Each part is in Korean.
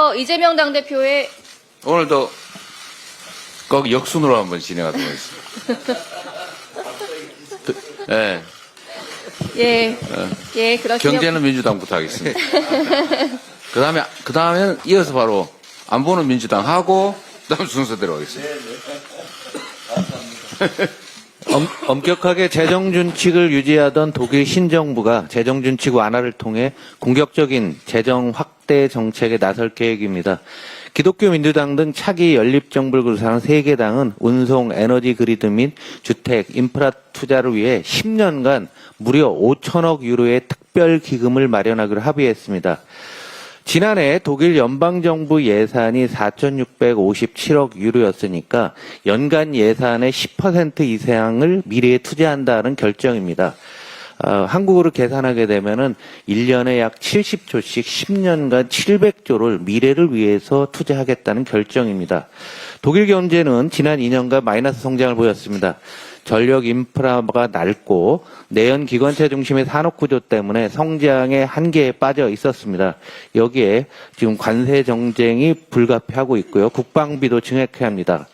이어서 이재명 당대표의 오늘도 꼭 역순으로 한번 진행하도록 하겠습니다. 네. 예, 그렇군요. 경제는 민주당부터 하겠습니다. 그 다음에는 이어서 바로 안보는 민주당 하고, 그 다음 순서대로 하겠습니다. 엄격하게 재정준칙을 유지하던 독일 신정부가 재정준칙 완화를 통해 공격적인 재정 확대 정책에 나설 계획입니다. 기독교 민주당 등 차기 연립정부를 구성하는 3개 당은 운송, 에너지 그리드 및 주택, 인프라 투자를 위해 10년간 무려 5천억 유로의 특별 기금을 마련하기로 합의했습니다. 지난해 독일 연방정부 예산이 4,657억 유로였으니까 연간 예산의 10% 이상을 미래에 투자한다는 결정입니다. 한국으로 계산하게 되면은 1년에 약 70조씩 10년간 700조를 미래를 위해서 투자하겠다는 결정입니다. 독일 경제는 지난 2년간 마이너스 성장을 보였습니다. 전력 인프라가 낡고 내연 기관차 중심의 산업 구조 때문에 성장의 한계에 빠져 있었습니다. 여기에 지금 관세 정쟁이 불가피하고 있고요. 국방비도 증액해야 합니다.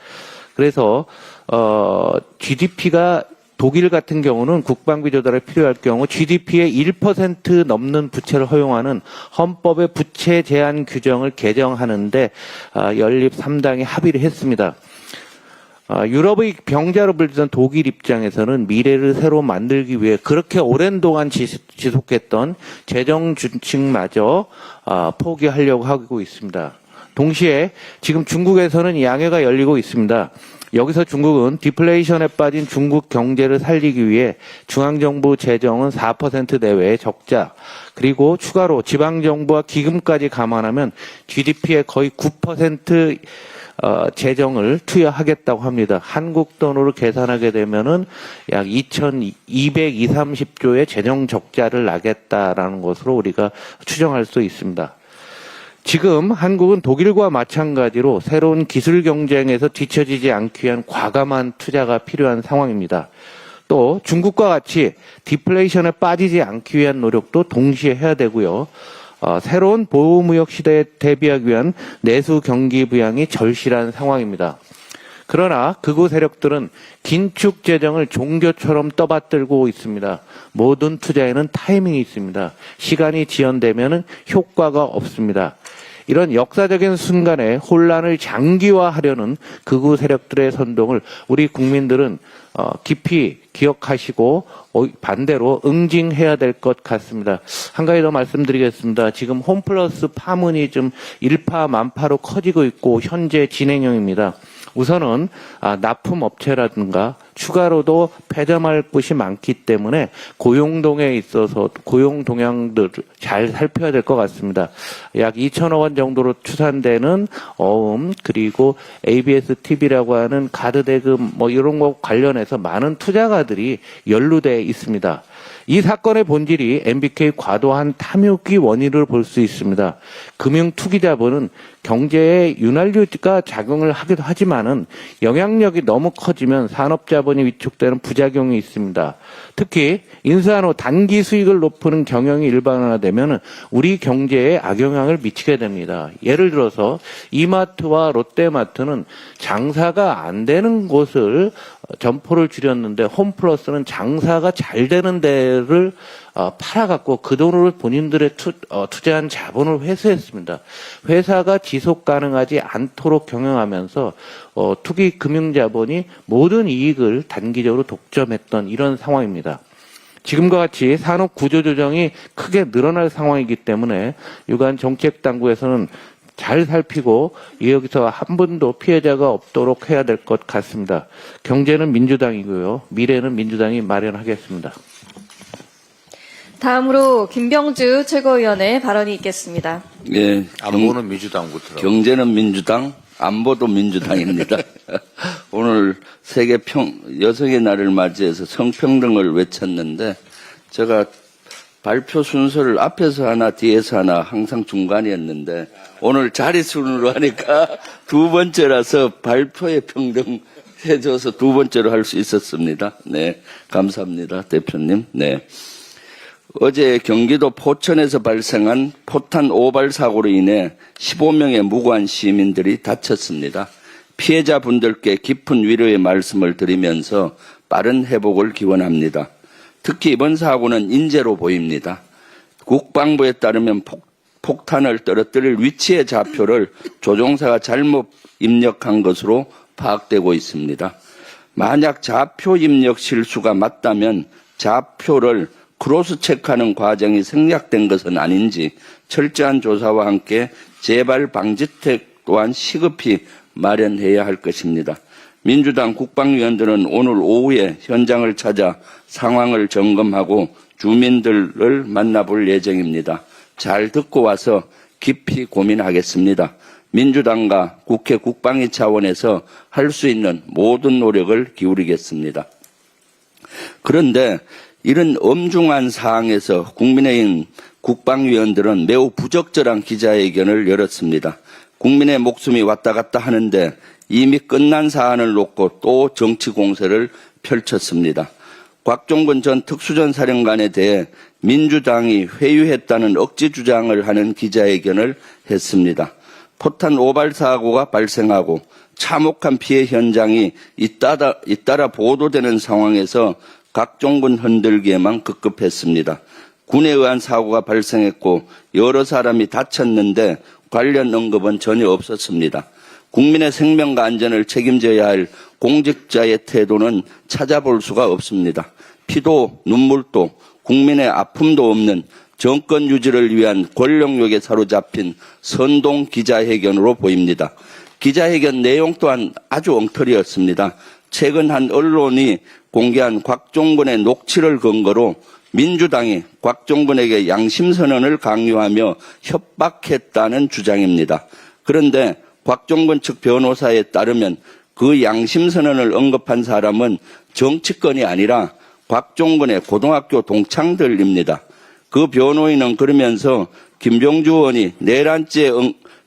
그래서 GDP가 독일 같은 경우는 국방비 조달에 필요할 경우 GDP의 1% 넘는 부채를 허용하는 헌법의 부채 제한 규정을 개정하는데 연립 3당이 합의를 했습니다. 유럽의 병자로 불리던 독일 입장에서는 미래를 새로 만들기 위해 그렇게 오랜 동안 지속했던 재정 준칙마저 포기하려고 하고 있습니다. 동시에 지금 중국에서는 양해가 열리고 있습니다. 여기서 중국은 디플레이션에 빠진 중국 경제를 살리기 위해 중앙정부 재정은 4% 내외의 적자, 그리고 추가로 지방정부와 기금까지 감안하면 GDP의 거의 9% 재정을 투여하겠다고 합니다. 한국 돈으로 계산하게 되면은 약 2,230조의 재정 적자를 나겠다라는 것으로 우리가 추정할 수 있습니다. 지금 한국은 독일과 마찬가지로 새로운 기술 경쟁에서 뒤처지지 않기 위한 과감한 투자가 필요한 상황입니다. 또 중국과 같이 디플레이션에 빠지지 않기 위한 노력도 동시에 해야 되고요. 새로운 보호무역 시대에 대비하기 위한 내수 경기 부양이 절실한 상황입니다. 그러나 극우 세력들은 긴축 재정을 종교처럼 떠받들고 있습니다. 모든 투자에는 타이밍이 있습니다. 시간이 지연되면 효과가 없습니다. 이런 역사적인 순간에 혼란을 장기화하려는 극우 세력들의 선동을 우리 국민들은 깊이 기억하시고 반대로 응징해야 될 것 같습니다. 한 가지 더 말씀드리겠습니다. 지금 홈플러스 파문이 좀 일파만파로 커지고 있고 현재 진행형입니다. 우선은 납품업체라든가 추가로도 폐점할 곳이 많기 때문에 고용동에 있어서 고용 동향들 잘 살펴야 될 것 같습니다. 약 2천억 원 정도로 추산되는 어음, 그리고 ABS TV라고 하는 가드 대금 이런 거 관련해서 많은 투자가들이 연루돼 있습니다. 이 사건의 본질이 MBK 과도한 탐욕이 원인으로 볼 수 있습니다. 금융 투기 자본은 경제에 윤활유가 작용을 하기도 하지만은 영향력이 너무 커지면 산업 자본이 위축되는 부작용이 있습니다. 특히 인수한 후 단기 수익을 높이는 경영이 일반화되면 우리 경제에 악영향을 미치게 됩니다. 예를 들어서 이마트와 롯데마트는 장사가 안 되는 곳을 점포를 줄였는데 홈플러스는 장사가 잘 되는 데를 팔아갖고 그 돈으로 본인들의 투자한 자본을 회수했습니다. 회사가 지속 가능하지 않도록 경영하면서 투기 금융자본이 모든 이익을 단기적으로 독점했던 이런 상황입니다. 지금과 같이 산업 구조 조정이 크게 늘어날 상황이기 때문에 유관 정책 당국에서는 잘 살피고 여기서 한 분도 피해자가 없도록 해야 될 것 같습니다. 경제는 민주당이고요. 미래는 민주당이 마련하겠습니다. 다음으로 김병주 최고위원의 발언이 있겠습니다. 예, 안보는 민주당부터. 경제는 민주당, 안보도 민주당입니다. 오늘 세계 여성의 날을 맞이해서 성평등을 외쳤는데 제가 발표 순서를 앞에서 하나 뒤에서 하나 항상 중간이었는데 오늘 자리순으로 하니까 두 번째라서 발표의 평등 해줘서 두 번째로 할 수 있었습니다. 네, 감사합니다, 대표님. 네. 어제 경기도 포천에서 발생한 포탄 오발 사고로 인해 15명의 무고한 시민들이 다쳤습니다. 피해자분들께 깊은 위로의 말씀을 드리면서 빠른 회복을 기원합니다. 특히 이번 사고는 인재로 보입니다. 국방부에 따르면 폭탄을 떨어뜨릴 위치의 좌표를 조종사가 잘못 입력한 것으로 파악되고 있습니다. 만약 좌표 입력 실수가 맞다면 좌표를 크로스 체크하는 과정이 생략된 것은 아닌지 철저한 조사와 함께 재발 방지책 또한 시급히 마련해야 할 것입니다. 민주당 국방위원들은 오늘 오후에 현장을 찾아 상황을 점검하고 주민들을 만나볼 예정입니다. 잘 듣고 와서 깊이 고민하겠습니다. 민주당과 국회 국방위 차원에서 할 수 있는 모든 노력을 기울이겠습니다. 그런데 이런 엄중한 사항에서 국민의힘 국방위원들은 매우 부적절한 기자회견을 열었습니다. 국민의 목숨이 왔다 갔다 하는데 이미 끝난 사안을 놓고 또 정치 공세를 펼쳤습니다. 곽종근 전 특수전사령관에 대해 민주당이 회유했다는 억지 주장을 하는 기자회견을 했습니다. 포탄 오발 사고가 발생하고 참혹한 피해 현장이 잇따라 보도되는 상황에서 곽종근 흔들기에만 급급했습니다. 군에 의한 사고가 발생했고 여러 사람이 다쳤는데 관련 언급은 전혀 없었습니다. 국민의 생명과 안전을 책임져야 할 공직자의 태도는 찾아볼 수가 없습니다. 피도 눈물도 국민의 아픔도 없는 정권 유지를 위한 권력욕에 사로잡힌 선동 기자회견으로 보입니다. 기자회견 내용 또한 아주 엉터리였습니다. 최근 한 언론이 공개한 곽종근의 녹취를 근거로 민주당이 곽종근에게 양심선언을 강요하며 협박했다는 주장입니다. 그런데 곽종근 측 변호사에 따르면 그 양심선언을 언급한 사람은 정치권이 아니라 곽종근의 고등학교 동창들입니다. 그 변호인은 그러면서 김병주 의원이 내란죄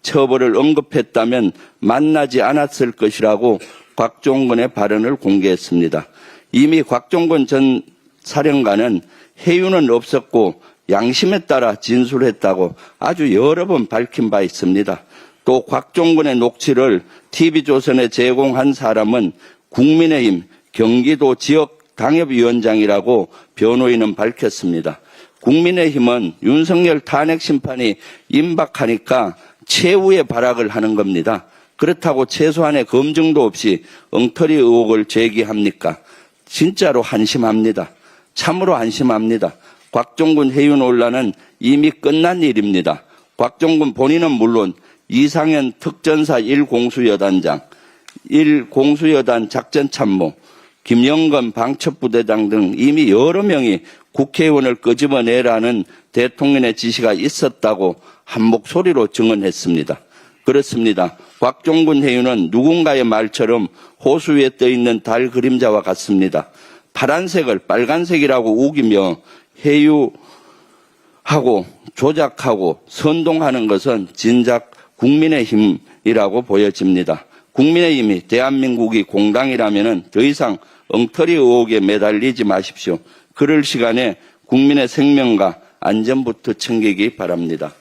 처벌을 언급했다면 만나지 않았을 것이라고 곽종근의 발언을 공개했습니다. 이미 곽종근 전 사령관은 해유는 없었고 양심에 따라 진술했다고 아주 여러 번 밝힌 바 있습니다. 또 곽종근의 녹취를 TV조선에 제공한 사람은 국민의힘 경기도 지역 당협위원장이라고 변호인은 밝혔습니다. 국민의힘은 윤석열 탄핵 심판이 임박하니까 최후의 발악을 하는 겁니다. 그렇다고 최소한의 검증도 없이 엉터리 의혹을 제기합니까? 진짜로 한심합니다. 참으로 한심합니다. 곽종근 해유 논란은 이미 끝난 일입니다. 곽종근 본인은 물론 이상현 특전사 1공수여단장, 1공수여단 작전참모, 김영건 방첩부대장 등 이미 여러 명이 국회의원을 끄집어내라는 대통령의 지시가 있었다고 한 목소리로 증언했습니다. 그렇습니다. 곽종근 해유는 누군가의 말처럼 호수 위에 떠있는 달 그림자와 같습니다. 파란색을 빨간색이라고 우기며 해유하고 조작하고 선동하는 것은 진작 국민의힘이라고 보여집니다. 국민의힘이 대한민국이 공당이라면 더 이상 엉터리 의혹에 매달리지 마십시오. 그럴 시간에 국민의 생명과 안전부터 챙기기 바랍니다.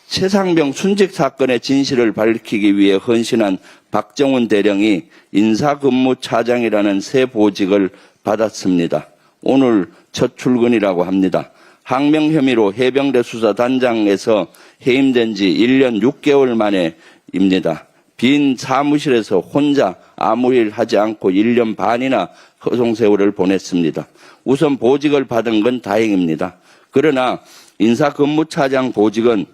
최상병 순직 사건의 진실을 밝히기 위해 헌신한 박정훈 대령이 인사근무차장이라는 새 보직을 받았습니다. 오늘 첫 출근이라고 합니다. 항명 혐의로 해병대 수사단장에서 해임된 지 1년 6개월 만에입니다. 빈 사무실에서 혼자 아무 일 하지 않고 1년 반이나 허송세월을 보냈습니다. 우선 보직을 받은 건 다행입니다. 그러나 인사근무차장 보직은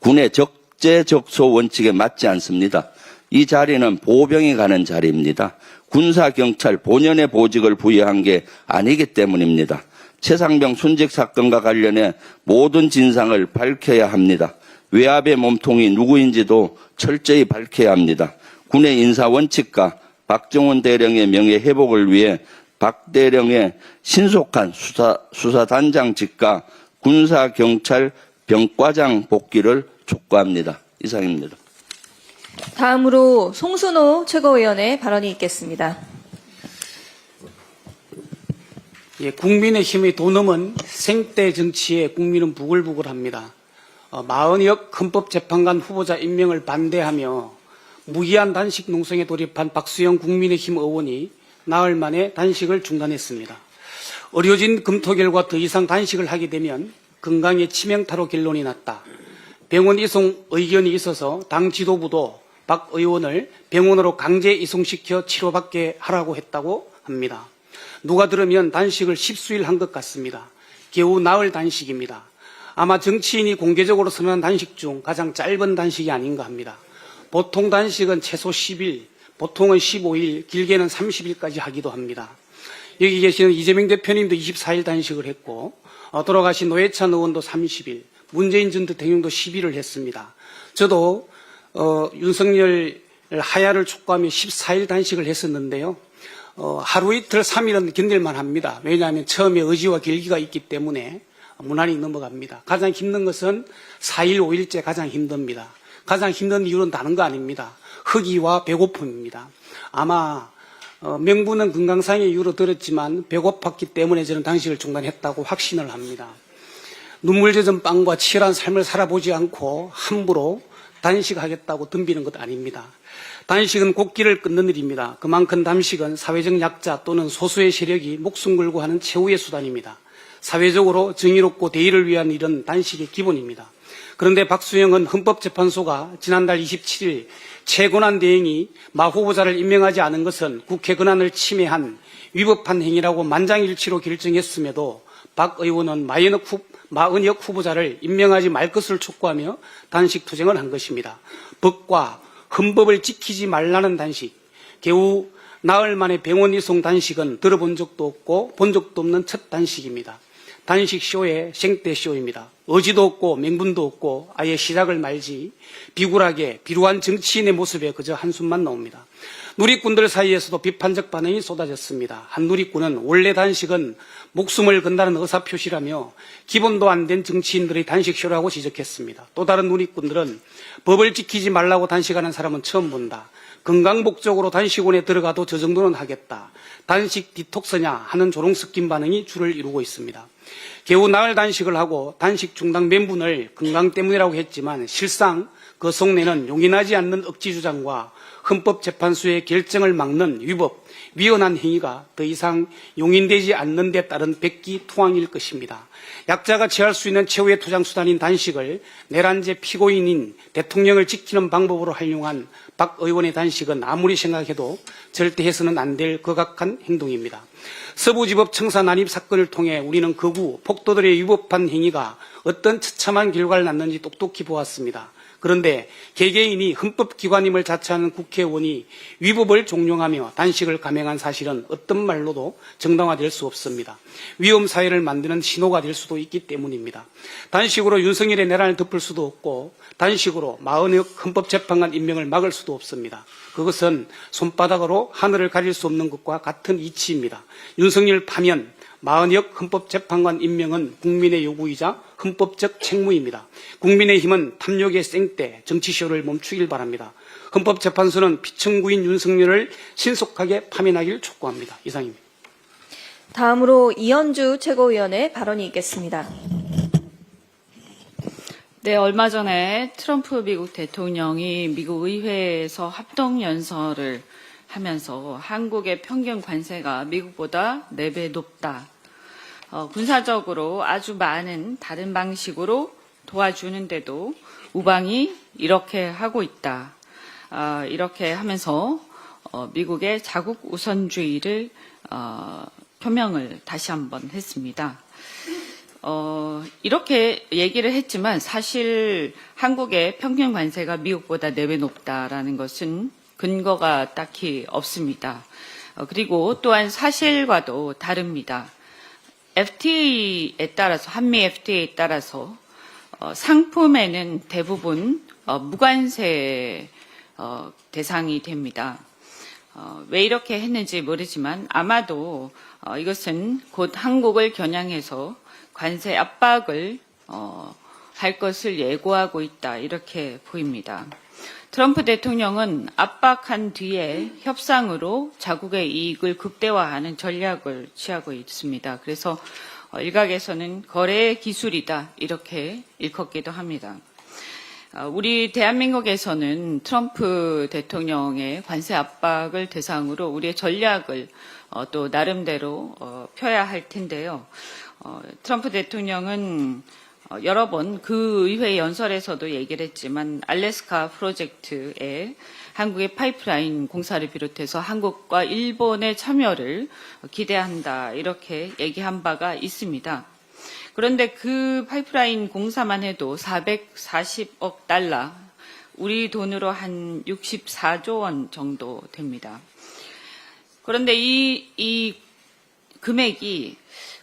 군의 적재적소 원칙에 맞지 않습니다. 이 자리는 보병이 가는 자리입니다. 군사경찰 본연의 보직을 부여한 게 아니기 때문입니다. 최상병 순직 사건과 관련해 모든 진상을 밝혀야 합니다. 외압의 몸통이 누구인지도 철저히 밝혀야 합니다. 군의 인사원칙과 박정훈 대령의 명예 회복을 위해 박 대령의 신속한 수사단장직과 군사경찰 병과장 복귀를 촉구합니다. 이상입니다. 다음으로 송순호 최고위원의 발언이 있겠습니다. 예, 국민의힘의 도넘은 생떼 정치에 국민은 부글부글합니다. 마은혁 헌법재판관 후보자 임명을 반대하며 무기한 단식 농성에 돌입한 박수영 국민의힘 의원이 나흘 만에 단식을 중단했습니다. 어려진 검토 결과 더 이상 단식을 하게 되면 건강에 치명타로 결론이 났다. 병원 이송 의견이 있어서 당 지도부도 박 의원을 병원으로 강제 이송시켜 치료받게 하라고 했다고 합니다. 누가 들으면 단식을 십수일 한 것 같습니다. 겨우 나흘 단식입니다. 아마 정치인이 공개적으로 선언한 단식 중 가장 짧은 단식이 아닌가 합니다. 보통 단식은 최소 10일, 보통은 15일, 길게는 30일까지 하기도 합니다. 여기 계시는 이재명 대표님도 24일 단식을 했고 돌아가신 노회찬 의원도 30일, 문재인 전 대통령도 10일을 했습니다. 저도 윤석열 하야를 촉구하며 14일 단식을 했었는데요. 하루 이틀 3일은 견딜만 합니다. 왜냐하면 처음에 의지와 결기가 있기 때문에 무난히 넘어갑니다. 가장 힘든 것은 4일, 5일째 가장 힘듭니다. 가장 힘든 이유는 다른 거 아닙니다. 허기와 배고픔입니다. 아마 명분은 건강상의 이유로 들었지만 배고팠기 때문에 저는 단식을 중단했다고 확신을 합니다. 눈물 젖은 빵과 치열한 삶을 살아보지 않고 함부로 단식하겠다고 덤비는 것 아닙니다. 단식은 곡기를 끊는 일입니다. 그만큼 단식은 사회적 약자 또는 소수의 세력이 목숨 걸고 하는 최후의 수단입니다. 사회적으로 정의롭고 대의를 위한 일은 단식의 기본입니다. 그런데 박수영은 헌법재판소가 지난달 27일 최고난 대행이 마 후보자를 임명하지 않은 것은 국회 권한을 침해한 위법한 행위라고 만장일치로 결정했음에도 박 의원은 마은혁 후보자를 임명하지 말 것을 촉구하며 단식 투쟁을 한 것입니다. 법과 헌법을 지키지 말라는 단식, 겨우 나흘 만에 병원 이송 단식은 들어본 적도 없고 본 적도 없는 첫 단식입니다. 단식 쇼의 생떼 쇼입니다. 의지도 없고 명분도 없고 아예 시작을 말지 비굴하게 비루한 정치인의 모습에 그저 한숨만 나옵니다. 누리꾼들 사이에서도 비판적 반응이 쏟아졌습니다. 한 누리꾼은 원래 단식은 목숨을 건다는 의사표시라며 기본도 안 된 정치인들의 단식쇼라고 지적했습니다. 또 다른 누리꾼들은 법을 지키지 말라고 단식하는 사람은 처음 본다. 건강 목적으로 단식원에 들어가도 저 정도는 하겠다. 단식 디톡스냐 하는 조롱 섞인 반응이 줄을 이루고 있습니다. 겨우 나흘 단식을 하고 단식 중단 명분을 건강 때문이라고 했지만 실상 그 속내는 용인하지 않는 억지 주장과 헌법재판소의 결정을 막는 위법, 위헌한 행위가 더 이상 용인되지 않는 데 따른 백기투항일 것입니다. 약자가 취할 수 있는 최후의 투장수단인 단식을 내란죄 피고인인 대통령을 지키는 방법으로 활용한 박 의원의 단식은 아무리 생각해도 절대 해서는 안 될 극악한 행동입니다. 서부지법 청사 난입 사건을 통해 우리는 극우 폭도들의 위법한 행위가 어떤 처참한 결과를 낳는지 똑똑히 보았습니다. 그런데 개개인이 헌법기관임을 자처하는 국회의원이 위법을 종용하며 단식을 감행한 사실은 어떤 말로도 정당화될 수 없습니다. 위험사회를 만드는 신호가 될 수도 있기 때문입니다. 단식으로 윤석열의 내란을 덮을 수도 없고 단식으로 마은혁 헌법재판관 임명을 막을 수도 없습니다. 그것은 손바닥으로 하늘을 가릴 수 없는 것과 같은 이치입니다. 윤석열 파면 마은혁 헌법재판관 임명은 국민의 요구이자 헌법적 책무입니다. 국민의힘은 탐욕의 생떼 정치쇼를 멈추길 바랍니다. 헌법재판소는 피청구인 윤석열을 신속하게 파면하길 촉구합니다. 이상입니다. 다음으로 이현주 최고위원의 발언이 있겠습니다. 네, 얼마 전에 트럼프 미국 대통령이 미국 의회에서 합동연설을 하면서 한국의 평균 관세가 미국보다 4배 높다. 군사적으로 아주 많은 다른 방식으로 도와주는데도 우방이 이렇게 하고 있다. 이렇게 하면서 미국의 자국 우선주의를 표명을 다시 한번 했습니다. 이렇게 얘기를 했지만 사실 한국의 평균 관세가 미국보다 4배 높다라는 것은 근거가 딱히 없습니다. 그리고 또한 사실과도 다릅니다. FTA에 따라서, 한미 FTA에 따라서 상품에는 대부분 무관세 대상이 됩니다. 왜 이렇게 했는지 모르지만 아마도 이것은 곧 한국을 겨냥해서 관세 압박을 할 것을 예고하고 있다. 이렇게 보입니다. 트럼프 대통령은 압박한 뒤에 협상으로 자국의 이익을 극대화하는 전략을 취하고 있습니다. 그래서 일각에서는 거래의 기술이다. 이렇게 일컫기도 합니다. 우리 대한민국에서는 트럼프 대통령의 관세 압박을 대상으로 우리의 전략을 또 나름대로 펴야 할 텐데요. 트럼프 대통령은 여러 번 그 의회 연설에서도 얘기를 했지만 알래스카 프로젝트에 한국의 파이프라인 공사를 비롯해서 한국과 일본의 참여를 기대한다. 이렇게 얘기한 바가 있습니다. 그런데 그 파이프라인 공사만 해도 440억 달러, 우리 돈으로 한 64조 원 정도 됩니다. 그런데 이 금액이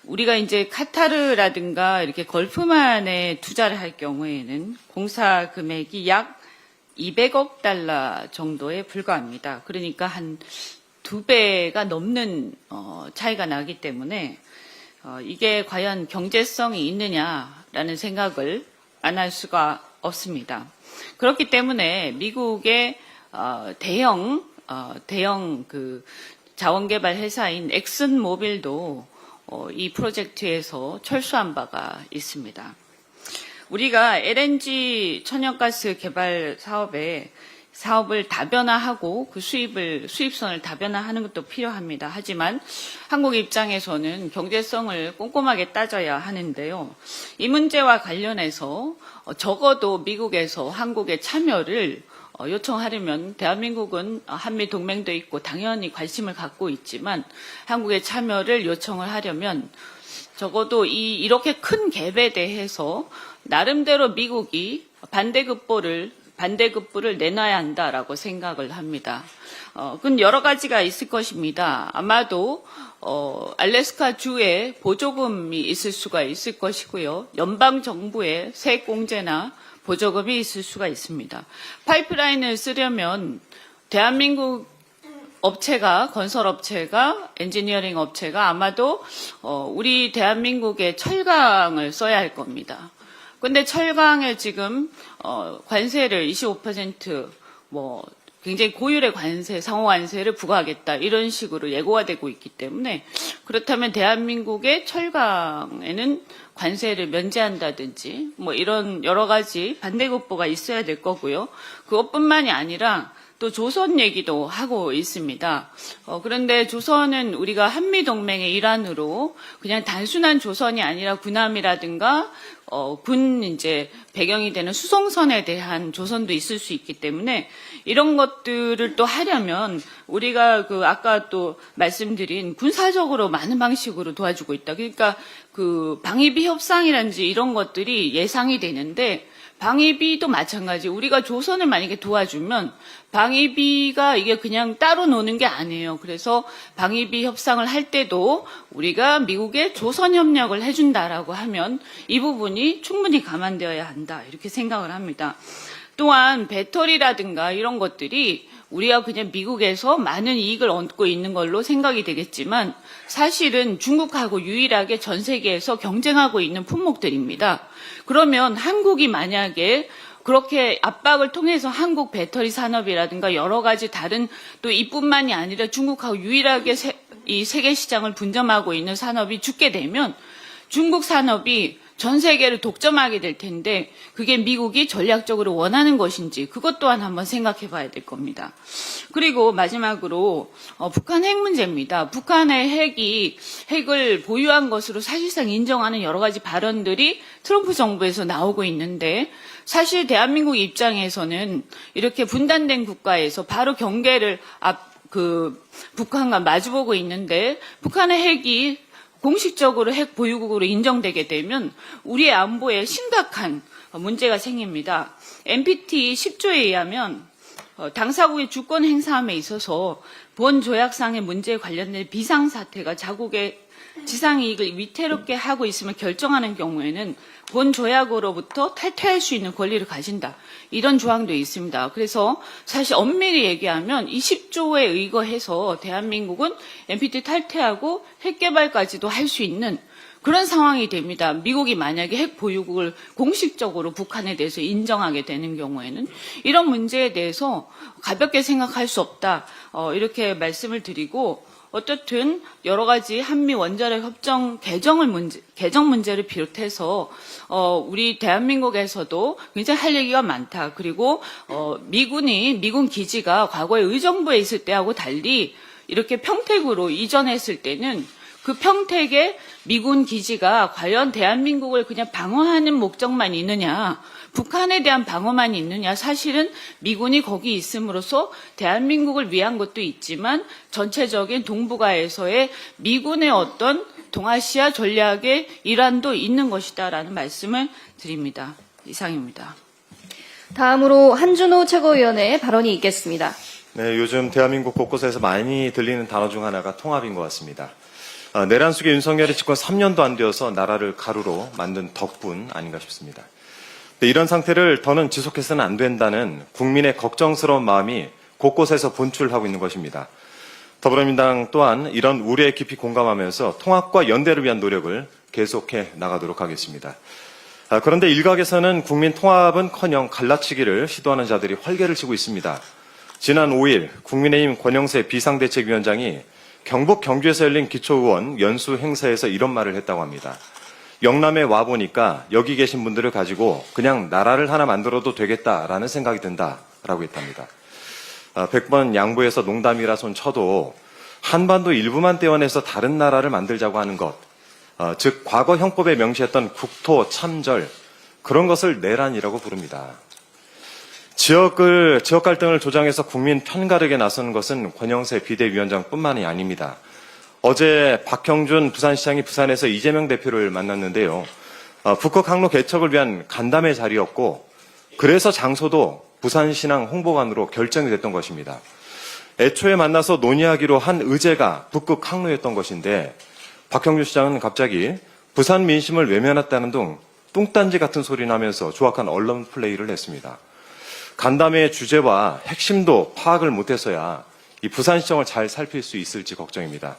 우리가 이제 카타르라든가 이렇게 걸프만에 투자를 할 경우에는 공사 금액이 약 200억 달러 정도에 불과합니다. 그러니까 한 2배가 넘는 차이가 나기 때문에 이게 과연 경제성이 있느냐라는 생각을 안 할 수가 없습니다. 그렇기 때문에 미국의 대형 그 자원개발 회사인 엑슨모빌도 이 프로젝트에서 철수한 바가 있습니다. 우리가 LNG 천연가스 개발 사업을 다변화하고 그 수입선을 다변화하는 것도 필요합니다. 하지만 한국 입장에서는 경제성을 꼼꼼하게 따져야 하는데요. 이 문제와 관련해서 적어도 미국에서 한국의 참여를 요청하려면 대한민국은 한미 동맹도 있고 당연히 관심을 갖고 있지만 한국의 참여를 요청을 하려면 적어도 이렇게 큰 갭에 대해서 나름대로 미국이 반대급부를 내놔야 한다라고 생각을 합니다. 그건 여러 가지가 있을 것입니다. 아마도 알래스카 주에 보조금이 있을 수가 있을 것이고요. 연방 정부의 세액공제나 보조금이 있을 수가 있습니다. 파이프라인을 쓰려면 대한민국 건설업체가, 엔지니어링 업체가 아마도 우리 대한민국의 철강을 써야 할 겁니다. 근데 철강에 지금 관세를 25% 굉장히 고율의 상호관세를 부과하겠다 이런 식으로 예고가 되고 있기 때문에 그렇다면 대한민국의 철강에는 관세를 면제한다든지 이런 여러 가지 반대급부가 있어야 될 거고요. 그것뿐만이 아니라 또 조선 얘기도 하고 있습니다. 그런데 조선은 우리가 한미동맹의 일환으로 그냥 단순한 조선이 아니라 군함이라든가 군 배경이 되는 수송선에 대한 조선도 있을 수 있기 때문에 이런 것들을 또 하려면 우리가 아까 또 말씀드린 군사적으로 많은 방식으로 도와주고 있다. 그러니까 방위비 협상이라든지 이런 것들이 예상이 되는데 방위비도 마찬가지. 우리가 조선을 만약에 도와주면 방위비가 이게 그냥 따로 노는 게 아니에요. 그래서 방위비 협상을 할 때도 우리가 미국에 조선 협력을 해준다라고 하면 이 부분이 충분히 감안되어야 한다. 이렇게 생각을 합니다. 또한 배터리라든가 이런 것들이 우리가 그냥 미국에서 많은 이익을 얻고 있는 걸로 생각이 되겠지만 사실은 중국하고 유일하게 전 세계에서 경쟁하고 있는 품목들입니다. 그러면 한국이 만약에 그렇게 압박을 통해서 한국 배터리 산업이라든가 여러 가지 다른 또 이뿐만이 아니라 중국하고 유일하게 이 세계 시장을 분점하고 있는 산업이 죽게 되면 중국 산업이 전 세계를 독점하게 될 텐데 그게 미국이 전략적으로 원하는 것인지 그것 또한 한번 생각해 봐야 될 겁니다. 그리고 마지막으로 북한 핵 문제입니다. 북한의 핵을 보유한 것으로 사실상 인정하는 여러 가지 발언들이 트럼프 정부에서 나오고 있는데 사실 대한민국 입장에서는 이렇게 분단된 국가에서 바로 경계를 북한과 마주보고 있는데 북한의 핵이 공식적으로 핵 보유국으로 인정되게 되면 우리의 안보에 심각한 문제가 생깁니다. NPT 10조에 의하면 당사국의 주권 행사함에 있어서 본 조약상의 문제에 관련된 비상사태가 자국의 지상이익을 위태롭게 하고 있음을 결정하는 경우에는 본 조약으로부터 탈퇴할 수 있는 권리를 가진다. 이런 조항도 있습니다. 그래서 사실 엄밀히 얘기하면 이 10조에 의거해서 대한민국은 NPT 탈퇴하고 핵개발까지도 할 수 있는 그런 상황이 됩니다. 미국이 만약에 핵 보유국을 공식적으로 북한에 대해서 인정하게 되는 경우에는 이런 문제에 대해서 가볍게 생각할 수 없다. 이렇게 말씀을 드리고 어떻든 여러 가지 한미 원자력 협정 개정 문제를 비롯해서 우리 대한민국에서도 굉장히 할 얘기가 많다. 그리고 미군 기지가 과거에 의정부에 있을 때하고 달리 이렇게 평택으로 이전했을 때는 그 평택의 미군 기지가 과연 대한민국을 그냥 방어하는 목적만 있느냐, 북한에 대한 방어만 있느냐, 사실은 미군이 거기 있음으로써 대한민국을 위한 것도 있지만 전체적인 동북아에서의 미군의 어떤 동아시아 전략의 일환도 있는 것이다라는 말씀을 드립니다. 이상입니다. 다음으로 한준호 최고위원의 발언이 있겠습니다. 네, 요즘 대한민국 곳곳에서 많이 들리는 단어 중 하나가 통합인 것 같습니다. 내란 속에 윤석열이 집권 3년도 안 되어서 나라를 가루로 만든 덕분 아닌가 싶습니다. 이런 상태를 더는 지속해서는 안 된다는 국민의 걱정스러운 마음이 곳곳에서 분출하고 있는 것입니다. 더불어민주당 또한 이런 우려에 깊이 공감하면서 통합과 연대를 위한 노력을 계속해 나가도록 하겠습니다. 그런데 일각에서는 국민 통합은커녕 갈라치기를 시도하는 자들이 활개를 치고 있습니다. 지난 5일 국민의힘 권영세 비상대책위원장이 경북 경주에서 열린 기초의원 연수 행사에서 이런 말을 했다고 합니다. 영남에 와보니까 여기 계신 분들을 가지고 그냥 나라를 하나 만들어도 되겠다라는 생각이 든다라고 했답니다. 100번 양보해서 농담이라 손 쳐도 한반도 일부만 떼어내서 다른 나라를 만들자고 하는 것, 즉 과거 형법에 명시했던 국토 참절, 그런 것을 내란이라고 부릅니다. 지역 갈등을 조장해서 국민 편가르게 나서는 것은 권영세 비대위원장뿐만이 아닙니다. 어제 박형준 부산시장이 부산에서 이재명 대표를 만났는데요. 북극 항로 개척을 위한 간담회 자리였고, 그래서 장소도 부산신항 홍보관으로 결정이 됐던 것입니다. 애초에 만나서 논의하기로 한 의제가 북극 항로였던 것인데, 박형준 시장은 갑자기 부산 민심을 외면했다는 등 뚱딴지 같은 소리 나면서 조악한 언론 플레이를 했습니다. 간담회의 주제와 핵심도 파악을 못해서야 이 부산시정을 잘 살필 수 있을지 걱정입니다.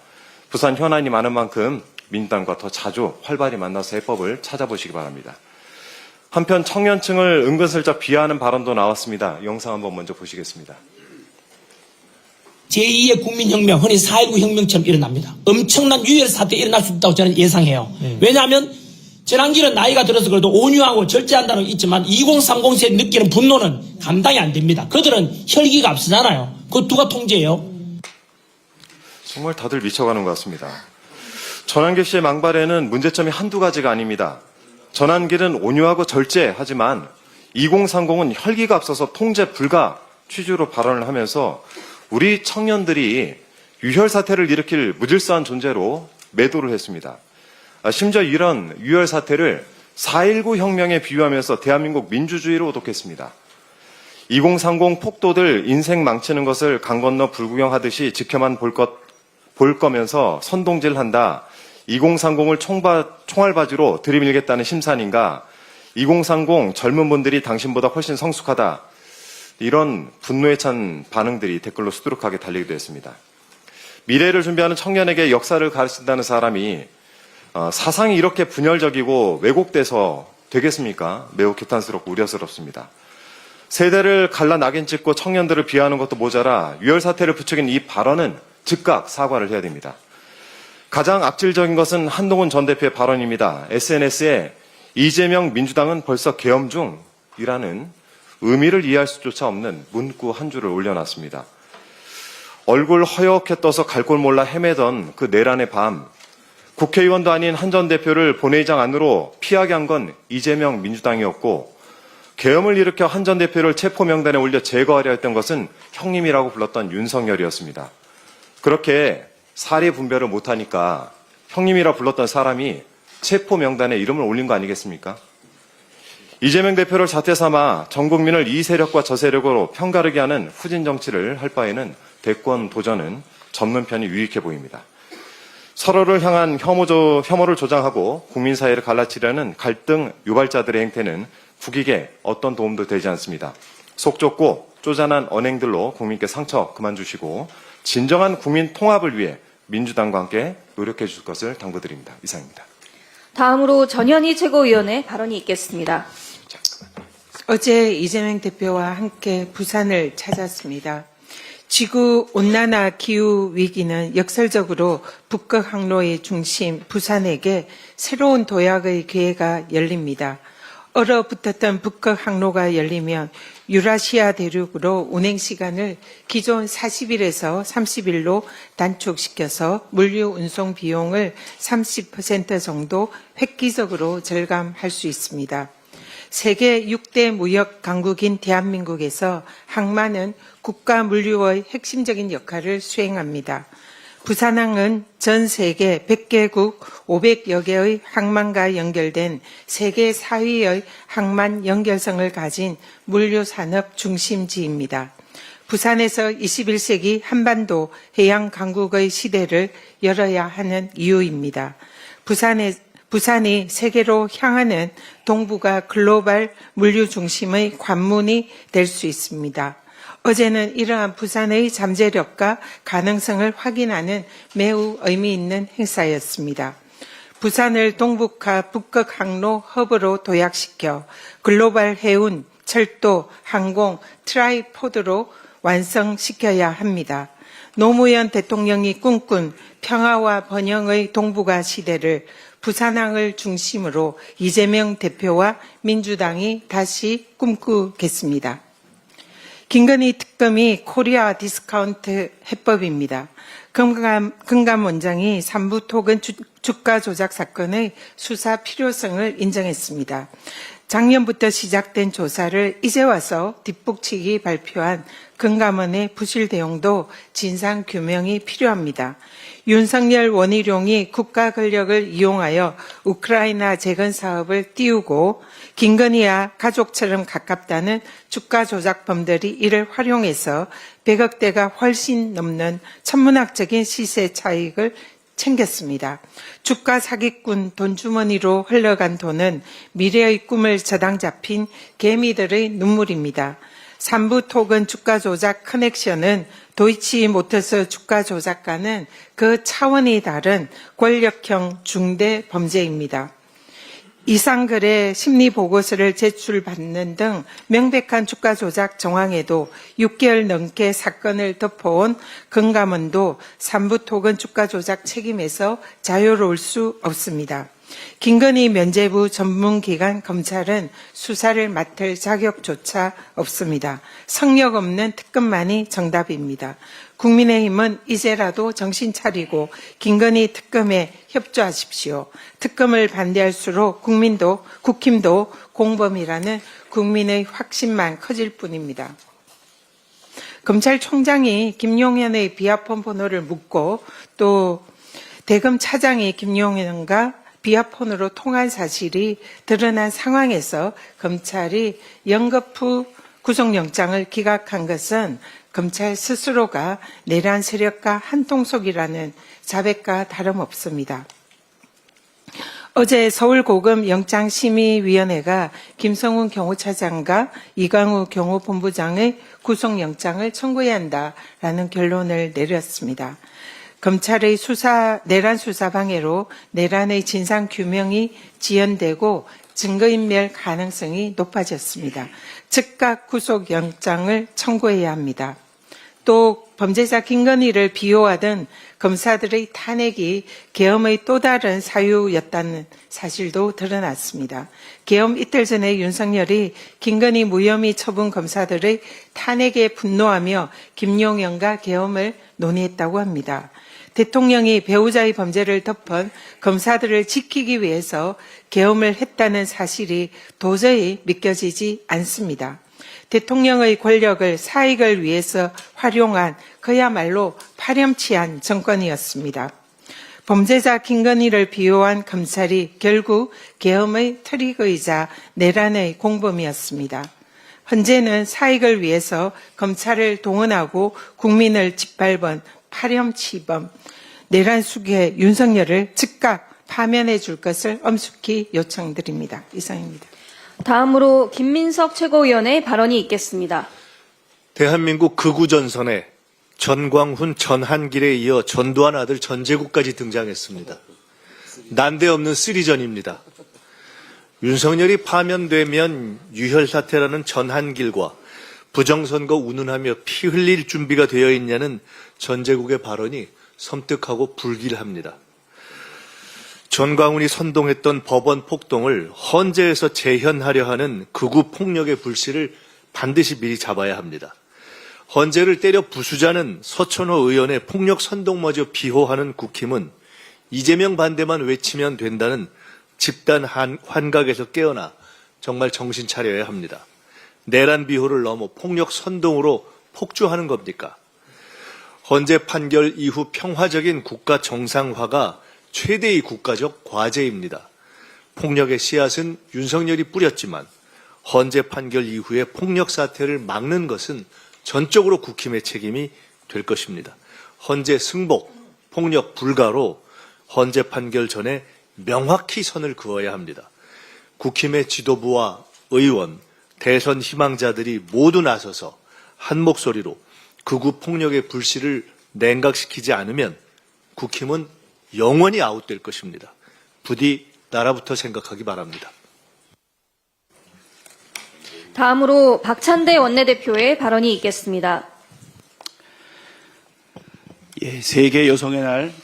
부산 현안이 많은 만큼 민주당과 더 자주 활발히 만나서 해법을 찾아보시기 바랍니다. 한편 청년층을 은근슬쩍 비하하는 발언도 나왔습니다. 영상 한번 먼저 보시겠습니다. 제2의 국민혁명, 흔히 4.19 혁명처럼 일어납니다. 엄청난 유혈 사태 일어날 수 있다고 저는 예상해요. 왜냐하면 전환기는 나이가 들어서 그래도 온유하고 절제한다는 게 있지만 2030세에 느끼는 분노는 감당이 안 됩니다. 그들은 혈기가 앞서잖아요. 그거 누가 통제해요? 정말 다들 미쳐가는 것 같습니다. 전환길 씨의 망발에는 문제점이 한두 가지가 아닙니다. 전환길은 온유하고 절제하지만 2030은 혈기가 앞서서 통제 불가 취지로 발언을 하면서 우리 청년들이 유혈 사태를 일으킬 무질서한 존재로 매도를 했습니다. 심지어 이런 유혈 사태를 4.19 혁명에 비유하면서 대한민국 민주주의로 오독했습니다. 2030 폭도들 인생 망치는 것을 강 건너 불구경하듯이 지켜만 볼 거면서 선동질 한다. 2030을 총알바지로 들이밀겠다는 심산인가. 2030 젊은 분들이 당신보다 훨씬 성숙하다. 이런 분노에 찬 반응들이 댓글로 수두룩하게 달리기도 했습니다. 미래를 준비하는 청년에게 역사를 가르친다는 사람이 사상이 이렇게 분열적이고 왜곡돼서 되겠습니까? 매우 개탄스럽고 우려스럽습니다. 세대를 갈라 낙인 찍고 청년들을 비하하는 것도 모자라 유혈 사태를 부추긴 이 발언은 즉각 사과를 해야 됩니다. 가장 악질적인 것은 한동훈 전 대표의 발언입니다. SNS에 이재명 민주당은 벌써 계엄 중이라는 의미를 이해할 수조차 없는 문구 한 줄을 올려놨습니다. 얼굴 허옇게 떠서 갈 곳 몰라 헤매던 그 내란의 밤, 국회의원도 아닌 한 전 대표를 본회의장 안으로 피하게 한 건 이재명 민주당이었고, 계엄을 일으켜 한 전 대표를 체포명단에 올려 제거하려 했던 것은 형님이라고 불렀던 윤석열이었습니다. 그렇게 사례 분별을 못하니까 형님이라 불렀던 사람이 체포명단에 이름을 올린 거 아니겠습니까? 이재명 대표를 잣대 삼아 전 국민을 이 세력과 저 세력으로 편가르게 하는 후진 정치를 할 바에는 대권 도전은 접는 편이 유익해 보입니다. 서로를 향한 혐오를 조장하고 국민 사회를 갈라치려는 갈등 유발자들의 행태는 국익에 어떤 도움도 되지 않습니다. 속 좁고 쪼잔한 언행들로 국민께 상처 그만 주시고 진정한 국민 통합을 위해 민주당과 함께 노력해 주실 것을 당부드립니다. 이상입니다. 다음으로 전현희 최고위원의 발언이 있겠습니다. 어제 이재명 대표와 함께 부산을 찾았습니다. 지구 온난화 기후 위기는 역설적으로 북극 항로의 중심 부산에게 새로운 도약의 기회가 열립니다. 얼어붙었던 북극 항로가 열리면 유라시아 대륙으로 운행 시간을 기존 40일에서 30일로 단축시켜서 물류 운송 비용을 30% 정도 획기적으로 절감할 수 있습니다. 세계 6대 무역 강국인 대한민국에서 항만은 국가 물류의 핵심적인 역할을 수행합니다. 부산항은 전 세계 100개국 500여 개의 항만과 연결된 세계 4위의 항만 연결성을 가진 물류산업 중심지입니다. 부산에서 21세기 한반도 해양 강국의 시대를 열어야 하는 이유입니다. 부산이 세계로 향하는 동북아 글로벌 물류 중심의 관문이 될 수 있습니다. 어제는 이러한 부산의 잠재력과 가능성을 확인하는 매우 의미 있는 행사였습니다. 부산을 동북아 북극 항로 허브로 도약시켜 글로벌 해운, 철도, 항공, 트라이포드로 완성시켜야 합니다. 노무현 대통령이 꿈꾼 평화와 번영의 동북아 시대를 부산항을 중심으로 이재명 대표와 민주당이 다시 꿈꾸겠습니다. 김건희 특검이 코리아 디스카운트 해법입니다. 금감 원장이 삼부 토건 주가 조작 사건의 수사 필요성을 인정했습니다. 작년부터 시작된 조사를 이제 와서 뒷북치기 발표한 금감원의 부실 대응도 진상 규명이 필요합니다. 윤석열 원희룡이 국가 권력을 이용하여 우크라이나 재건 사업을 띄우고 김건희와 가족처럼 가깝다는 주가 조작범들이 이를 활용해서 100억대가 훨씬 넘는 천문학적인 시세 차익을 챙겼습니다. 주가 사기꾼 돈주머니로 흘러간 돈은 미래의 꿈을 저당 잡힌 개미들의 눈물입니다. 삼부 토건 주가 조작 커넥션은 도이치모터스 주가 조작과는 그 차원이 다른 권력형 중대 범죄입니다. 이상거래 심리보고서를 제출받는 등 명백한 주가 조작 정황에도 6개월 넘게 사건을 덮어온 금감원도 삼부 토건 주가 조작 책임에서 자유로울 수 없습니다. 김건희 면죄부 전문기관 검찰은 수사를 맡을 자격조차 없습니다. 성역 없는 특검만이 정답입니다. 국민의힘은 이제라도 정신 차리고 김건희 특검에 협조하십시오. 특검을 반대할수록 국힘도 공범이라는 국민의 확신만 커질 뿐입니다. 검찰총장이 김용현의 비아폰 번호를 묻고 또 대검 차장이 김용현과 비아폰으로 통한 사실이 드러난 상황에서 검찰이 영거푸 구속영장을 기각한 것은 검찰 스스로가 내란 세력과 한통속이라는 자백과 다름없습니다. 어제 서울고검 영장심의위원회가 김성훈 경호차장과 이광우 경호본부장의 구속영장을 청구해야 한다라는 결론을 내렸습니다. 검찰의 내란 수사 방해로 내란의 진상 규명이 지연되고 증거인멸 가능성이 높아졌습니다. 즉각 구속영장을 청구해야 합니다. 또 범죄자 김건희를 비호하던 검사들의 탄핵이 계엄의 또 다른 사유였다는 사실도 드러났습니다. 계엄 이틀 전에 윤석열이 김건희 무혐의 처분 검사들의 탄핵에 분노하며 김용현과 계엄을 논의했다고 합니다. 대통령이 배우자의 범죄를 덮은 검사들을 지키기 위해서 계엄을 했다는 사실이 도저히 믿겨지지 않습니다. 대통령의 권력을 사익을 위해서 활용한 그야말로 파렴치한 정권이었습니다. 범죄자 김건희를 비호한 검찰이 결국 계엄의 트리거이자 내란의 공범이었습니다. 현재는 사익을 위해서 검찰을 동원하고 국민을 짓밟은 파렴치범 내란 수괴 윤석열을 즉각 파면해 줄 것을 엄숙히 요청드립니다. 이상입니다. 다음으로 김민석 최고위원의 발언이 있겠습니다. 대한민국 극우전선에 전광훈, 전한길에 이어 전두환 아들 전재국까지 등장했습니다. 난데없는 쓰리전입니다. 윤석열이 파면되면 유혈사태라는 전한길과 부정선거 운운하며 피 흘릴 준비가 되어 있냐는 전제국의 발언이 섬뜩하고 불길합니다. 전광훈이 선동했던 법원 폭동을 헌재에서 재현하려 하는 극우 폭력의 불씨를 반드시 미리 잡아야 합니다. 헌재를 때려 부수자는 서천호 의원의 폭력 선동마저 비호하는 국힘은 이재명 반대만 외치면 된다는 집단 환각에서 깨어나 정말 정신 차려야 합니다. 내란 비호를 넘어 폭력 선동으로 폭주하는 겁니까? 헌재 판결 이후 평화적인 국가 정상화가 최대의 국가적 과제입니다. 폭력의 씨앗은 윤석열이 뿌렸지만 헌재 판결 이후에 폭력 사태를 막는 것은 전적으로 국힘의 책임이 될 것입니다. 헌재 승복, 폭력 불가로 헌재 판결 전에 명확히 선을 그어야 합니다. 국힘의 지도부와 의원, 대선 희망자들이 모두 나서서 한 목소리로 극우 폭력의 불씨를 냉각시키지 않으면 국힘은 영원히 아웃될 것입니다. 부디 나라부터 생각하기 바랍니다. 다음으로 박찬대 원내대표의 발언이 있겠습니다. 예, 세계 여성의 날,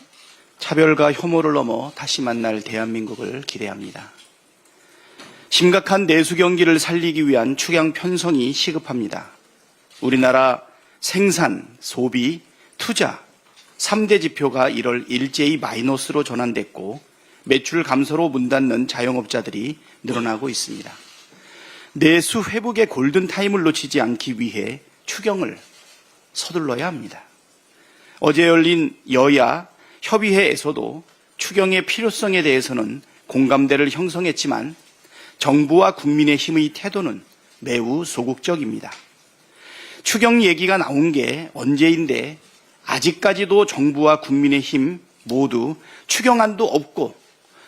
차별과 혐오를 넘어 다시 만날 대한민국을 기대합니다. 심각한 내수 경기를 살리기 위한 축양 편성이 시급합니다. 우리나라 생산, 소비, 투자 3대 지표가 1월 일제히 마이너스로 전환됐고 매출 감소로 문 닫는 자영업자들이 늘어나고 있습니다. 내수 회복의 골든타임을 놓치지 않기 위해 추경을 서둘러야 합니다. 어제 열린 여야 협의회에서도 추경의 필요성에 대해서는 공감대를 형성했지만 정부와 국민의힘의 태도는 매우 소극적입니다. 추경 얘기가 나온 게 언제인데 아직까지도 정부와 국민의힘 모두 추경안도 없고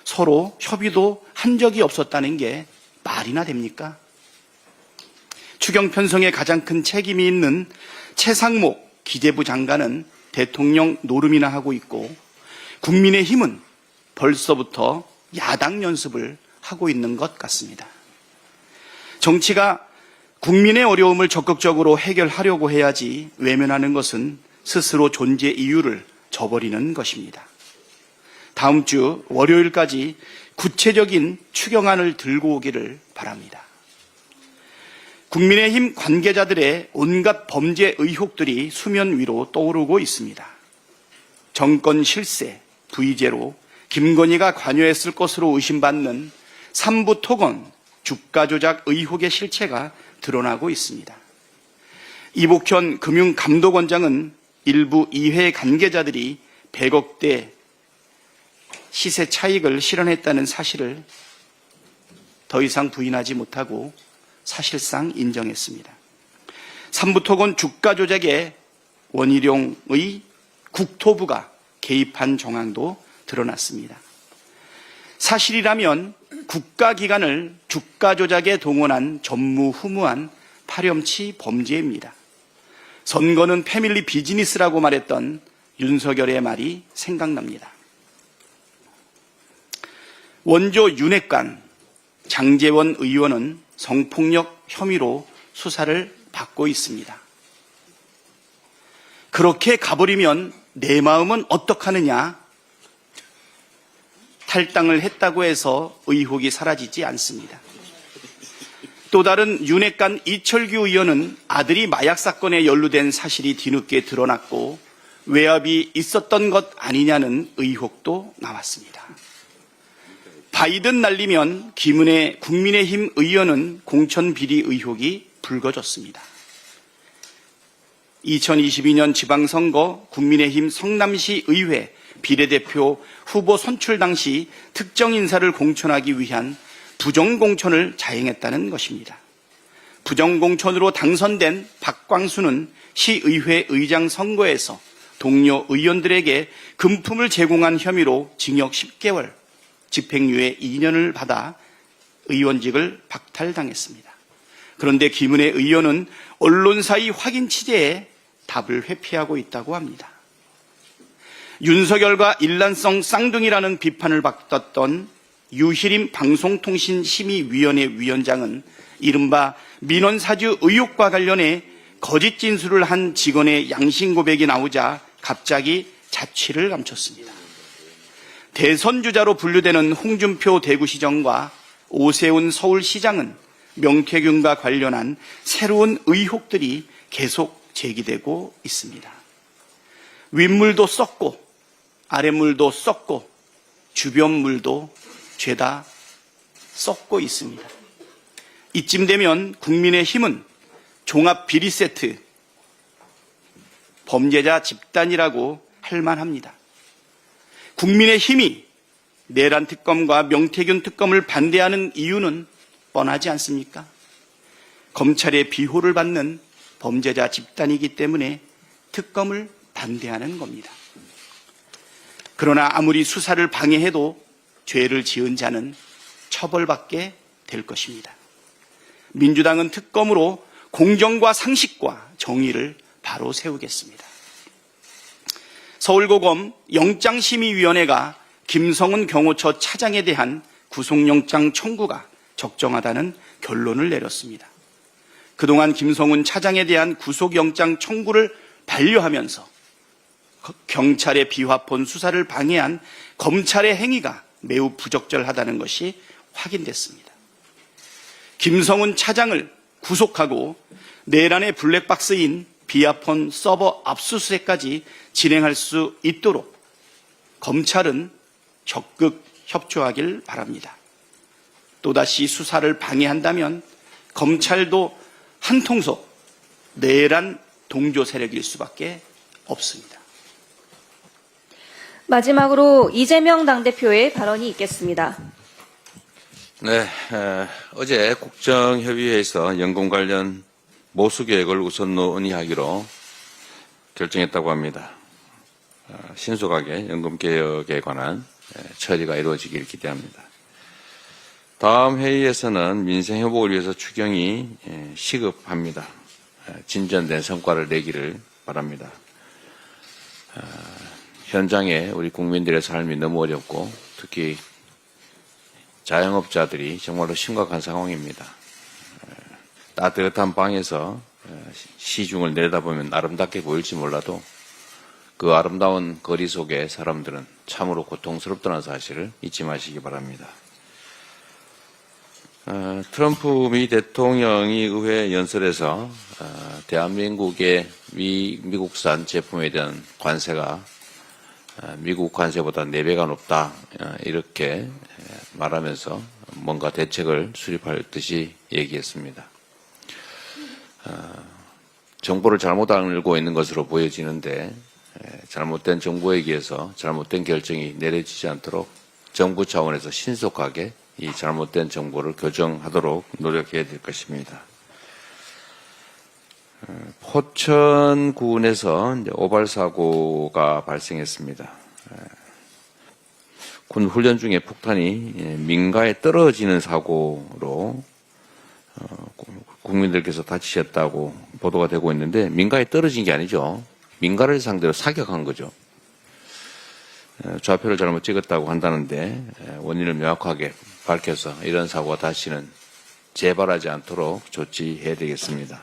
서로 협의도 한 적이 없었다는 게 말이나 됩니까? 추경 편성에 가장 큰 책임이 있는 최상목 기재부 장관은 대통령 노름이나 하고 있고 국민의힘은 벌써부터 야당 연습을 하고 있는 것 같습니다. 정치가 국민의 어려움을 적극적으로 해결하려고 해야지 외면하는 것은 스스로 존재 이유를 저버리는 것입니다. 다음 주 월요일까지 구체적인 추경안을 들고 오기를 바랍니다. 국민의힘 관계자들의 온갖 범죄 의혹들이 수면 위로 떠오르고 있습니다. 정권 실세, 부의제로 김건희가 관여했을 것으로 의심받는 삼부토건 주가 조작 의혹의 실체가 드러나고 있습니다. 이복현 금융감독원장은 일부 이회 관계자들이 100억대 시세 차익을 실현했다는 사실을 더 이상 부인하지 못하고 사실상 인정했습니다. 삼부토건 주가 조작에 원희룡의 국토부가 개입한 정황도 드러났습니다. 사실이라면 국가기관을 주가 조작에 동원한 전무후무한 파렴치 범죄입니다. 선거는 패밀리 비즈니스라고 말했던 윤석열의 말이 생각납니다. 원조 윤핵관 장제원 의원은 성폭력 혐의로 수사를 받고 있습니다. 그렇게 가버리면 내 마음은 어떡하느냐? 탈당을 했다고 해서 의혹이 사라지지 않습니다. 또 다른 윤핵관 이철규 의원은 아들이 마약 사건에 연루된 사실이 뒤늦게 드러났고 외압이 있었던 것 아니냐는 의혹도 나왔습니다. 바이든 날리면 김은혜 국민의힘 의원은 공천 비리 의혹이 불거졌습니다. 2022년 지방선거 국민의힘 성남시 의회 비례대표 후보 선출 당시 특정 인사를 공천하기 위한 부정공천을 자행했다는 것입니다. 부정공천으로 당선된 박광수는 시의회 의장 선거에서 동료 의원들에게 금품을 제공한 혐의로 징역 10개월, 집행유예 2년을 받아 의원직을 박탈당했습니다. 그런데 김은혜 의원은 언론사의 확인 취재에 답을 회피하고 있다고 합니다. 윤석열과 일란성 쌍둥이라는 비판을 받았던 유희림 방송통신심의위원회 위원장은 이른바 민원사주 의혹과 관련해 거짓 진술을 한 직원의 양심 고백이 나오자 갑자기 자취를 감췄습니다. 대선 주자로 분류되는 홍준표 대구시장과 오세훈 서울시장은 명태균과 관련한 새로운 의혹들이 계속 제기되고 있습니다. 윗물도 썩고 아랫물도 썩고 주변 물도 죄다 썩고 있습니다. 이쯤 되면 국민의힘은 종합 비리 세트 범죄자 집단이라고 할 만합니다. 국민의힘이 내란 특검과 명태균 특검을 반대하는 이유는 뻔하지 않습니까? 검찰의 비호를 받는 범죄자 집단이기 때문에 특검을 반대하는 겁니다. 그러나 아무리 수사를 방해해도 죄를 지은 자는 처벌받게 될 것입니다. 민주당은 특검으로 공정과 상식과 정의를 바로 세우겠습니다. 서울고검 영장심의위원회가 김성훈 경호처 차장에 대한 구속영장 청구가 적정하다는 결론을 내렸습니다. 그동안 김성훈 차장에 대한 구속영장 청구를 반려하면서 경찰의 비화폰 수사를 방해한 검찰의 행위가 매우 부적절하다는 것이 확인됐습니다. 김성훈 차장을 구속하고 내란의 블랙박스인 비화폰 서버 압수수색까지 진행할 수 있도록 검찰은 적극 협조하길 바랍니다. 또다시 수사를 방해한다면 검찰도 한통속 내란 동조 세력일 수밖에 없습니다. 마지막으로 이재명 당대표의 발언이 있겠습니다. 네, 어제 국정협의회에서 연금 관련 모수 계획을 우선 논의하기로 결정했다고 합니다. 신속하게 연금 개혁에 관한 처리가 이루어지길 기대합니다. 다음 회의에서는 민생 회복을 위해서 추경이 시급합니다. 진전된 성과를 내기를 바랍니다. 현장에 우리 국민들의 삶이 너무 어렵고 특히 자영업자들이 정말로 심각한 상황입니다. 따뜻한 방에서 시중을 내려다보면 아름답게 보일지 몰라도 그 아름다운 거리 속의 사람들은 참으로 고통스럽다는 사실을 잊지 마시기 바랍니다. 트럼프 미 대통령이 의회 연설에서 대한민국의 미국산 제품에 대한 관세가 미국 관세보다 4배가 높다 이렇게 말하면서 뭔가 대책을 수립할 듯이 얘기했습니다. 정보를 잘못 알고 있는 것으로 보여지는데 잘못된 정보에 의해서 잘못된 결정이 내려지지 않도록 정부 차원에서 신속하게 이 잘못된 정보를 교정하도록 노력해야 될 것입니다. 포천군에서 오발 사고가 발생했습니다. 군 훈련 중에 폭탄이 민가에 떨어지는 사고로 국민들께서 다치셨다고 보도가 되고 있는데 민가에 떨어진 게 아니죠. 민가를 상대로 사격한 거죠. 좌표를 잘못 찍었다고 한다는데 원인을 명확하게 밝혀서 이런 사고가 다시는 재발하지 않도록 조치해야 되겠습니다.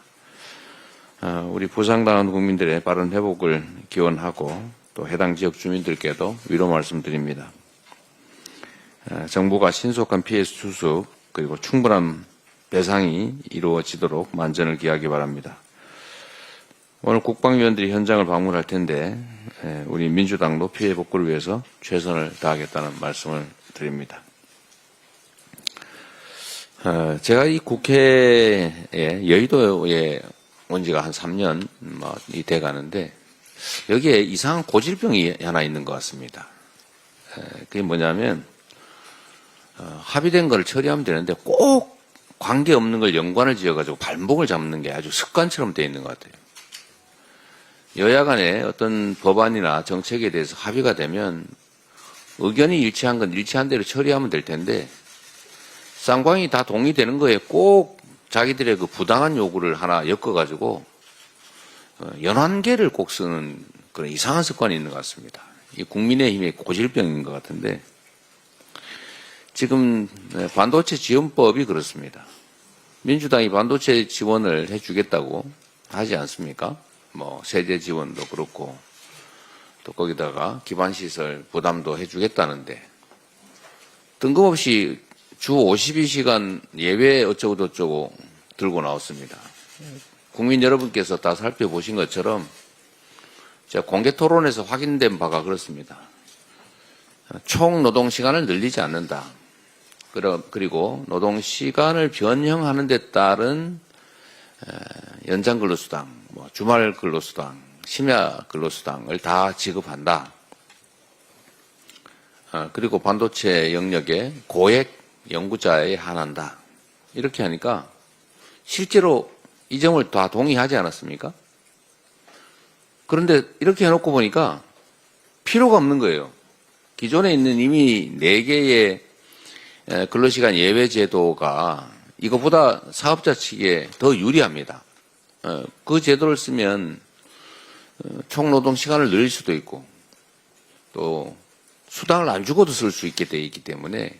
우리 부상당한 국민들의 빠른 회복을 기원하고 또 해당 지역 주민들께도 위로 말씀드립니다. 정부가 신속한 피해 수습 그리고 충분한 배상이 이루어지도록 만전을 기하기 바랍니다. 오늘 국방위원들이 현장을 방문할 텐데 우리 민주당도 피해 복구를 위해서 최선을 다하겠다는 말씀을 드립니다. 제가 이 국회에 여의도에 온 지가 한 3년이 돼 가는데 여기에 이상한 고질병이 하나 있는 것 같습니다. 그게 뭐냐면 합의된 걸 처리하면 되는데 꼭 관계없는 걸 연관을 지어가지고 발목을 잡는 게 아주 습관처럼 되어 있는 것 같아요. 여야 간에 어떤 법안이나 정책에 대해서 합의가 되면 의견이 일치한 건 일치한 대로 처리하면 될 텐데 쌍방이 다 동의되는 거에 꼭 자기들의 그 부당한 요구를 하나 엮어가지고 연환계를 꼭 쓰는 그런 이상한 습관이 있는 것 같습니다. 이 국민의힘의 고질병인 것 같은데 지금 반도체 지원법이 그렇습니다. 민주당이 반도체 지원을 해주겠다고 하지 않습니까? 뭐 세제 지원도 그렇고 또 거기다가 기반시설 부담도 해주겠다는데 뜬금없이 주 52시간 예외 어쩌고저쩌고 들고 나왔습니다. 국민 여러분께서 다 살펴보신 것처럼 제가 공개 토론에서 확인된 바가 그렇습니다. 총 노동 시간을 늘리지 않는다. 그리고 노동 시간을 변형하는 데 따른 연장 근로수당, 뭐 주말 근로수당, 심야 근로수당을 다 지급한다. 그리고 반도체 영역에 고액 연구자에 한한다. 이렇게 하니까 실제로 이 점을 다 동의하지 않았습니까? 그런데 이렇게 해놓고 보니까 필요가 없는 거예요. 기존에 있는 이미 4개의 근로시간 예외 제도가 이거보다 사업자 측에 더 유리합니다. 그 제도를 쓰면 총노동 시간을 늘릴 수도 있고 또 수당을 안 주고도 쓸 수 있게 되어 있기 때문에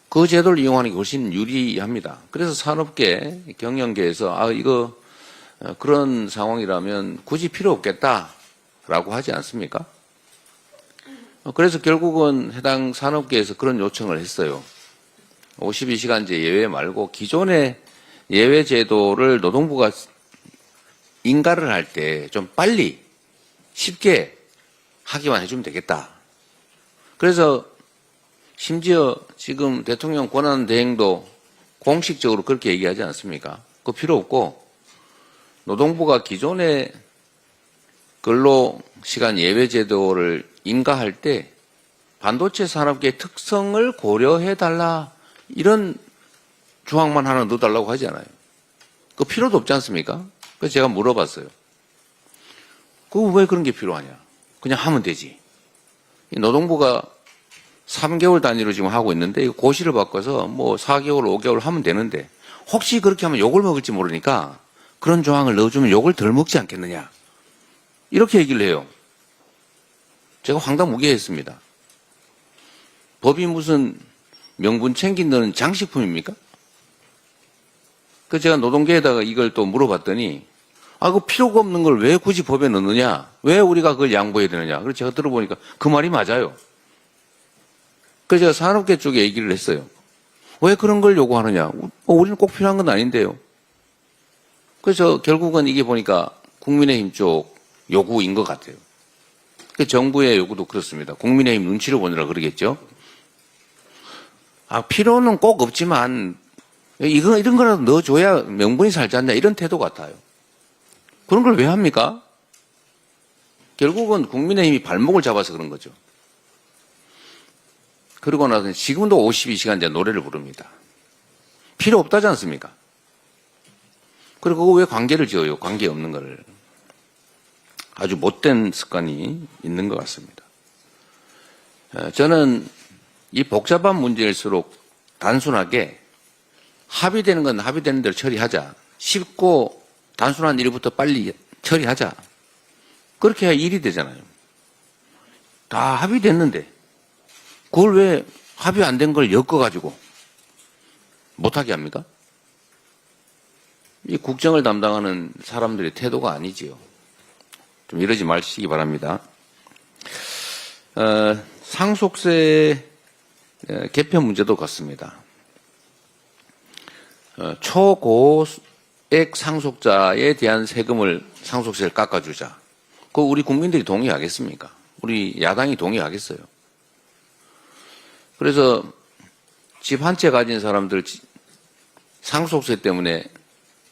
그 제도를 이용하는 게 훨씬 유리합니다. 그래서 산업계, 경영계에서 이거 그런 상황이라면 굳이 필요 없겠다라고 하지 않습니까? 그래서 결국은 해당 산업계에서 그런 요청을 했어요. 52시간제 예외 말고 기존의 예외 제도를 노동부가 인가를 할 때 좀 빨리 쉽게 하기만 해주면 되겠다. 그래서 심지어 지금 대통령 권한대행도 공식적으로 그렇게 얘기하지 않습니까? 그거 필요 없고 노동부가 기존의 근로시간 예외 제도를 인가할 때 반도체 산업계의 특성을 고려해달라 이런 조항만 하나 넣어달라고 하지 않아요. 그 필요도 없지 않습니까? 그래서 제가 물어봤어요. 그거 왜 그런 게 필요하냐? 그냥 하면 되지. 노동부가 3개월 단위로 지금 하고 있는데 고시를 바꿔서 뭐 4개월, 5개월 하면 되는데 혹시 그렇게 하면 욕을 먹을지 모르니까 그런 조항을 넣어주면 욕을 덜 먹지 않겠느냐. 이렇게 얘기를 해요. 제가 황당무계했습니다. 법이 무슨 명분 챙긴다는 장식품입니까? 그래서 제가 노동계에다가 이걸 또 물어봤더니 그 필요가 없는 걸 왜 굳이 법에 넣느냐? 왜 우리가 그걸 양보해야 되느냐? 그래서 제가 들어보니까 그 말이 맞아요. 그래서 제가 산업계 쪽에 얘기를 했어요. 왜 그런 걸 요구하느냐? 우리는 꼭 필요한 건 아닌데요. 그래서 결국은 이게 보니까 국민의힘 쪽 요구인 것 같아요. 정부의 요구도 그렇습니다. 국민의힘 눈치를 보느라 그러겠죠. 필요는 꼭 없지만 이런 거라도 넣어줘야 명분이 살지 않냐 이런 태도 같아요. 그런 걸 왜 합니까? 결국은 국민의힘이 발목을 잡아서 그런 거죠. 그러고 나서 지금도 52시간제 노래를 부릅니다. 필요 없다지 않습니까? 그리고 그거 왜 관계를 지어요? 관계 없는 거를. 아주 못된 습관이 있는 것 같습니다. 저는 이 복잡한 문제일수록 단순하게 합의되는 건 합의되는 대로 처리하자. 쉽고 단순한 일부터 빨리 처리하자. 그렇게 해야 일이 되잖아요. 다 합의됐는데 그걸 왜 합의 안 된 걸 엮어가지고 못하게 합니까? 이 국정을 담당하는 사람들의 태도가 아니지요. 좀 이러지 마시기 바랍니다. 상속세 개편 문제도 같습니다. 초고액 상속자에 대한 세금을 상속세를 깎아주자. 그거 우리 국민들이 동의하겠습니까? 우리 야당이 동의하겠어요. 그래서 집 한 채 가진 사람들 상속세 때문에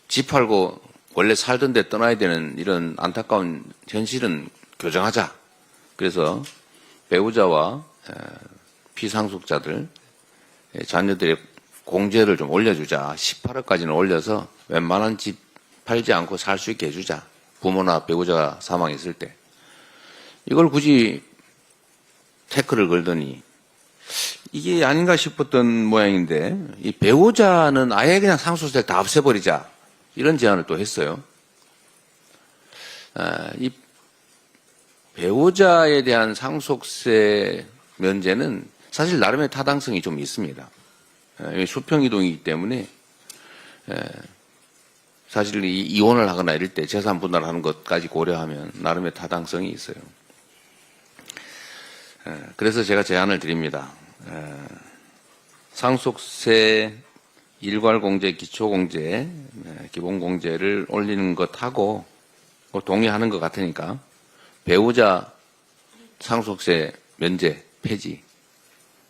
집 팔고 원래 살던 데 떠나야 되는 이런 안타까운 현실은 교정하자. 그래서 배우자와 피상속자들 자녀들의 공제를 좀 올려주자. 18억까지는 올려서 웬만한 집 팔지 않고 살 수 있게 해주자. 부모나 배우자가 사망했을 때. 이걸 굳이 태클을 걸더니 이게 아닌가 싶었던 모양인데 이 배우자는 아예 그냥 상속세를 다 없애버리자. 이런 제안을 또 했어요. 이 배우자에 대한 상속세 면제는 사실 나름의 타당성이 좀 있습니다. 수평이동이기 때문에 사실 이혼을 하거나 이럴 때 재산 분할하는 것까지 고려하면 나름의 타당성이 있어요. 그래서 제가 제안을 드립니다. 상속세 일괄공제, 기초공제, 기본공제를 올리는 것하고 동의하는 것 같으니까 배우자 상속세 면제, 폐지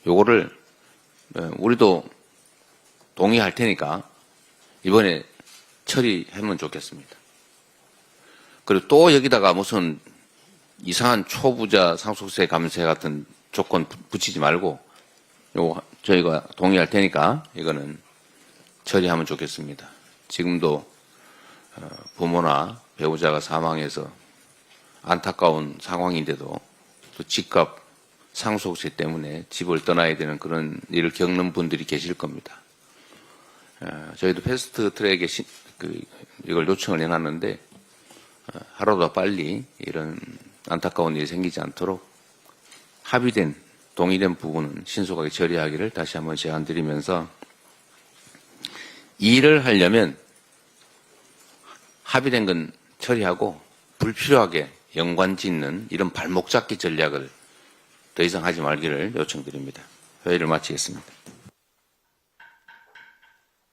요거를 우리도 동의할 테니까 이번에 처리하면 좋겠습니다. 그리고 또 여기다가 무슨 이상한 초부자 상속세 감세 같은 조건 붙이지 말고 요거 저희가 동의할 테니까 이거는 처리하면 좋겠습니다. 지금도 부모나 배우자가 사망해서 안타까운 상황인데도 또 집값 상속세 때문에 집을 떠나야 되는 그런 일을 겪는 분들이 계실 겁니다. 저희도 패스트 트랙에 이걸 요청을 해놨는데 하루도 빨리 이런 안타까운 일이 생기지 않도록 합의된 동의된 부분은 신속하게 처리하기를 다시 한번 제안드리면서 이 일을 하려면 합의된 건 처리하고 불필요하게 연관 짓는 이런 발목 잡기 전략을 더 이상 하지 말기를 요청드립니다. 회의를 마치겠습니다.